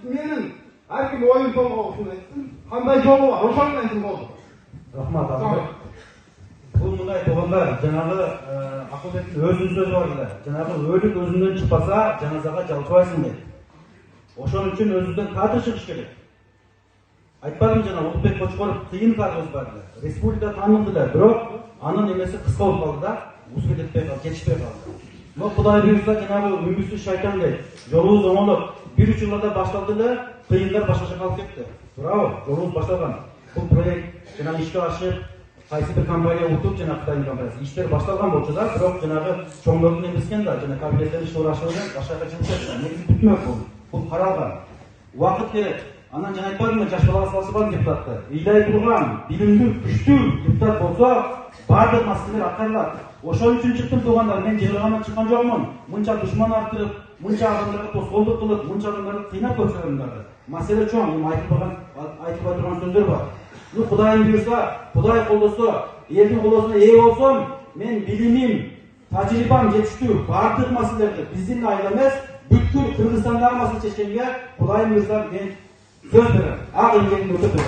менің әркім ойын толғау үшін айтсын, қандай жолы бар, ошоны айтсын болды. Рахмат, Ахмет. Бұл мындай туғандар, жаңағы Ақылбектің өзінің сөзі бар еді. Жаңағы өлік өзіңнен шықпаса, жаназаға жалпайсың дейді. Ошон үчүн өзүңдөн кадр чыгыш керек. Айтпадым жана Улукбек Кочкоров кыйын кадр барды. Республика таанылды, бирок анын эмеси кыска болуп калды да, узун кетпей калды, жетишпей калды. Но Кудай буйрса, жанагы үмүтсүз шайтан дейт. Жолубуз оңолоп, 1-3 жылда башталды эле, кыйындар башка жака алып кетти. Браво, жолубуз башталган. Бул проект жана ишке ашып, кайсы бир компания утуп, жана Кытайдын компаниясы иштер башталган болчу да, бирок жанагы чоңдордун эмескен да, жана кабинеттен ишке урашылган, башкага чыгышат да. Негизи бүтмөк бул. Бул каралган. Убакыт керек. Анан жана айтпадымбы, жаш балага салышпадым депутатты. Ыйлай турган, билимдүү, күчтүү депутат болсо, бардык маселелер аткарылат. Ошон үчүн чыктым туугандар, мен жыйыргана чыккан жокмун. Мынча душман арттырып, мынча адамдарга тоскоолдук кылып, мынча адамдарды кыйнап көрсөтөмдөрдү. Маселе чоң, эми айтылбай турган сөздөр бар. Ну, Кудайым буйрса, Кудай колдосо, элдин колдосуна ээ болсом, мен билимим, тажрыйбам жетиштүү, бардык маселелерди биздин айла эмес, бүткүл Кыргызстандагы маселе чечкенге Кудайым буйрса мен söz берем. Ак эмгегимди өтөп берем.